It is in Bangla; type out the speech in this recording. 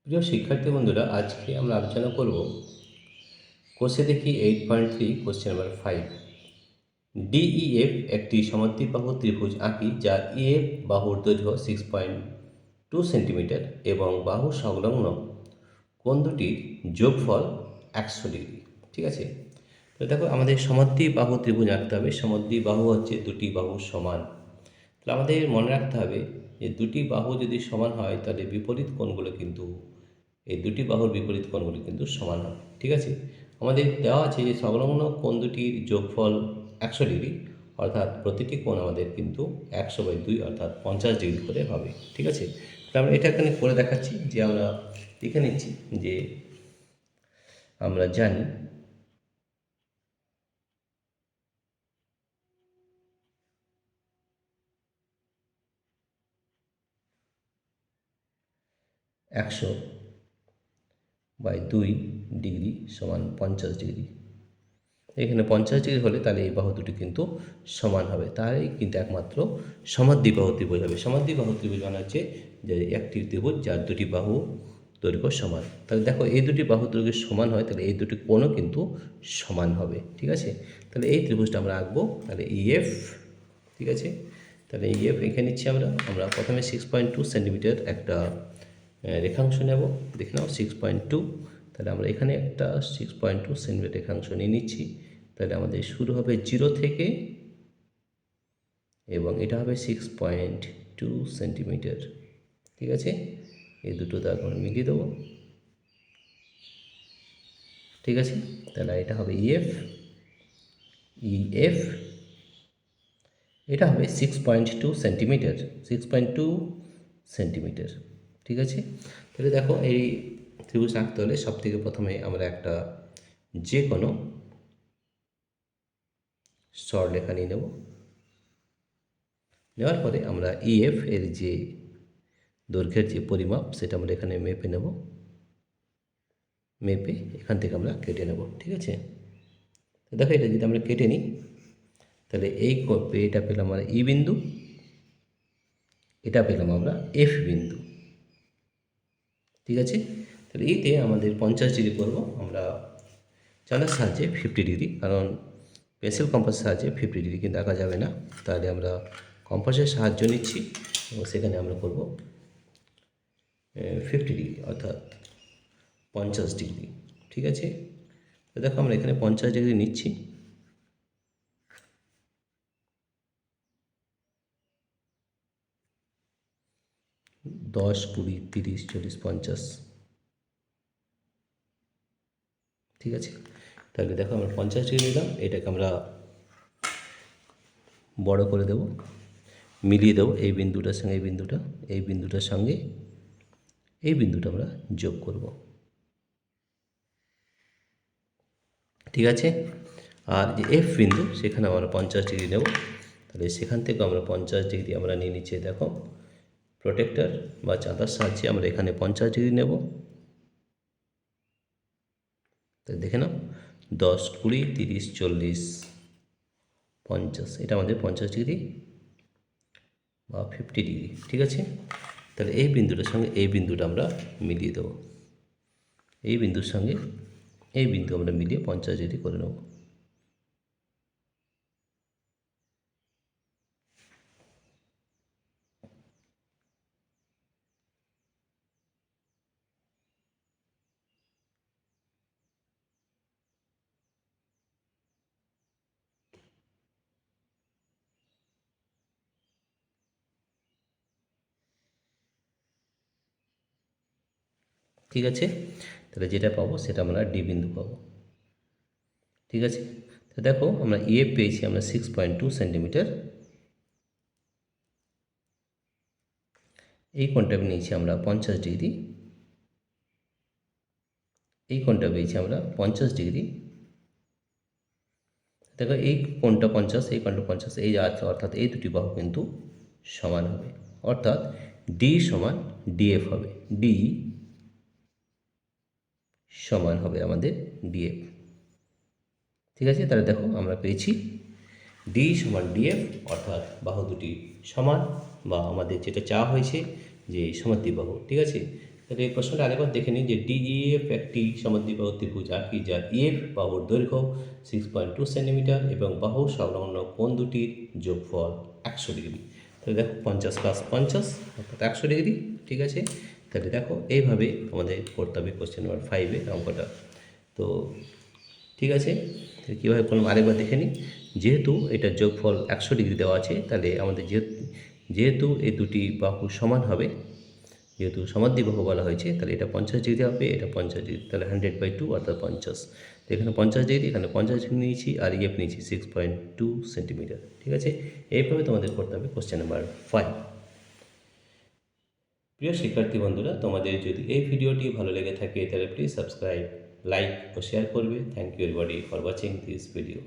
প্রিয় শিক্ষার্থী বন্ধুরা, আজকে আমরা আলোচনা করব কোষে দেখি 8.3 কোশ্চেন নাম্বার 5। ডিইএফ একটি সমদ্বিবাহু ত্রিভুজ আঁকি যার ইএফ বাহুর দৈর্ঘ্য 6.2 সেন্টিমিটার এবং বাহু সংলগ্ন কোণ দুটির যোগফল 100 ডিগ্রি। ঠিক আছে, তো দেখো আমাদের সমদ্বিবাহু ত্রিভুজ আঁকতে হবে। সমদ্বিবাহু হচ্ছে দুটি বাহু সমান। তাহলে আমাদের মনে রাখতে হবে যে দুটি বাহু যদি সমান হয় তাহলে বিপরীত কোণগুলো কিন্তু এই দুটি বাহুর বিপরীত কোণগুলো কিন্তু সমান হবে। ঠিক আছে, আমাদের দেওয়া আছে যে সংলগ্ন কোণ দুটির যোগফল 100 ডিগ্রি, অর্থাৎ প্রতিটি কোণ আমাদের কিন্তু 100/2 অর্থাৎ 50 ডিগ্রি করে হবে। ঠিক আছে, তাহলে আমরা এটা এখানে করে দেখাচ্ছি যে আমরা লিখে নিচ্ছি যে আমরা জানি একশো বাই 2 ডিগ্রি সমান 50 ডিগ্রি। এখানে 50 ডিগ্রি হলে তাহলে এই বাহু দুটি কিন্তু সমান হবে, তাহলেই কিন্তু একমাত্র সমদ্বিবাহু ত্রিভুজ হবে। সমদ্বিবাহু ত্রিভুজ মানে হচ্ছে যে একটি ত্রিভুজ যার দুটি বাহু দৈর্ঘ্য সমান। তাহলে দেখো এই দুটি বাহু দৈর্ঘ্য সমান হয় তাহলে এই দুটি কোণও কিন্তু সমান হবে। ঠিক আছে, তাহলে এই ত্রিভুজটা আমরা আঁকবো। তাহলে ইএফ, ঠিক আছে, তাহলে ইএফ এখানে নিচ্ছি আমরা আমরা প্রথমে 6.2 সেন্টিমিটার একটা রেখাংশ নেব। দেখে নাও 6.2। তাহলে আমরা এখানে একটা 6.2 সেন্টিমিটার রেখাংশ নিয়ে নিচ্ছি। তাহলে আমাদের শুরু হবে 0 থেকে এবং এটা হবে 6.2 সেন্টিমিটার। ঠিক আছে, এই দুটো দাগ আমরা মিলিয়ে দেবো। ঠিক আছে, তাহলে এটা হবে ইএফ। ইএফ এটা হবে 6.2 সেন্টিমিটার। 6.2 সেন্টিমিটার। ঠিক আছে, তাহলে দেখো এই ত্রিভুজ আঁকতে হলে সব থেকে প্রথমে আমরা একটা যে কোনো সরলরেখা নিয়ে নেব। নেওয়ার পরে আমরা ইএফ এর যে দৈর্ঘ্যের যে পরিমাপ সেটা আমরা এখানে মেপে নেব। মেপে এখান থেকে আমরা কেটে নেব। ঠিক আছে, তো দেখো এটা যদি আমরা কেটে নিই তাহলে এটা পেলাম আমরা ই বিন্দু, এটা পেলাম আমরা এফ বিন্দু। ঠিক আছে, তাহলে এইতে আমাদের 50 ডিগ্রি করব আমরা চালার সাহায্যে 50 ডিগ্রি, কারণ পেন্সিল কম্পাসের সাহায্যে 50 ডিগ্রি কিন্তু আঁকা যাবে না। তাহলে আমরা কম্পাসের সাহায্য নিচ্ছি এবং সেখানে আমরা করব 50 ডিগ্রি অর্থাৎ 50 ডিগ্রি। ঠিক আছে, তো দেখো আমরা এখানে 50 ডিগ্রি নিচ্ছি। দশ, 20, 30, 40, 50। ঠিক আছে, তাহলে দেখো আমরা 50 ডিগ্রি নিলাম। এটাকে আমরা বড় করে দেব, মিলিয়ে দেবো এই বিন্দুটার সঙ্গে এই বিন্দুটা, এই বিন্দুটার সঙ্গে এই বিন্দুটা আমরা যোগ করব। ঠিক আছে, আর যে এফ বিন্দু সেখানে আমরা 50 ডিগ্রি নেব। তাহলে সেখান থেকে আমরা 50 ডিগ্রি আমরা নিয়ে নিচ্ছি। দেখো প্রোটেক্টর বা চাঁদার সাহায্যে আমরা এখানে 50 ডিগ্রি নেব। তাই দেখে নাও 10, 20, 30, 40, 50, এটা আমাদের 50 ডিগ্রি বা 50 ডিগ্রি। ঠিক আছে, তাহলে এই বিন্দুটার সঙ্গে এই বিন্দুটা আমরা মিলিয়ে দেবো। এই বিন্দুর সঙ্গে এই বিন্দু আমরা মিলিয়ে 50 ডিগ্রি করে নেব। ঠিক আছে, তাহলে যেটা পাবো সেটা আমরা ডি বিন্দু পাবো। ঠিক আছে, তো দেখো আমরা এ পেয়েছি আমরা 6.2 সেন্টিমিটার। এই কোণটা নিয়েছি আমরা 50 ডিগ্রি। এই কোণটা পেয়েছি আমরা 50 ডিগ্রি। দেখো এই কোণটা 50, এই কোণটা 50, এই অর্থাৎ এই দুটি বাহু কিন্তু সমান হবে, অর্থাৎ ডি সমান ডিএফ হবে। ডি সমান হবে আমাদের ডিএফ। ঠিক আছে, তাহলে দেখো আমরা পেয়েছি ডি সমান ডিএফ, অর্থাৎ বাহু দুটি সমান, বা আমাদের যেটা চাওয়া হয়েছে যে সমদ্বিবাহু। ঠিক আছে, তাহলে এই প্রশ্নটা আরেকবার দেখে নিন যে ডিইএফ একটি সমদ্বিবাহু ত্রিভুজ আঁকি যার ইএফ বাহুর দৈর্ঘ্য 6.2 সেন্টিমিটার এবং বাহু সংলগ্ন কোণ দুটির যোগফল 100 ডিগ্রি। তাহলে দেখো 50 প্লাস 50 অর্থাৎ 100 ডিগ্রি। ঠিক আছে, তাহলে দেখো এইভাবে আমাদের করতে হবে কোশ্চেন নাম্বার 5-এ অঙ্কটা। তো ঠিক আছে, তাহলে কীভাবে করলাম আরেকবার দেখে নিই। যেহেতু এটা যোগফল 100 ডিগ্রি দেওয়া আছে, তাহলে আমাদের যেহেতু এই দুটি বাহু সমান হবে, যেহেতু সমদ্বিবাহু বলা হয়েছে, তাহলে এটা 50 ডিগ্রি হবে, এটা 50 ডিগ্রি, তাহলে 100/2 অর্থাৎ 50। তো এখানে 50 ডিগ্রি, এখানে 50 ডিগ্রি নিয়েছি, আর ইএফ নিয়েছি 6.2 সেন্টিমিটার। ঠিক আছে, এইভাবে তোমাদের করতে হবে কোশ্চেন নাম্বার 5। প্রিয় শিক্ষার্থী বন্ধুরা, তোমাদের যদি এই ভিডিওটি ভালো লেগে থাকে তাহলে প্লিজ সাবস্ক্রাইব, লাইক ও শেয়ার করবে। Thank you everybody for watching this video.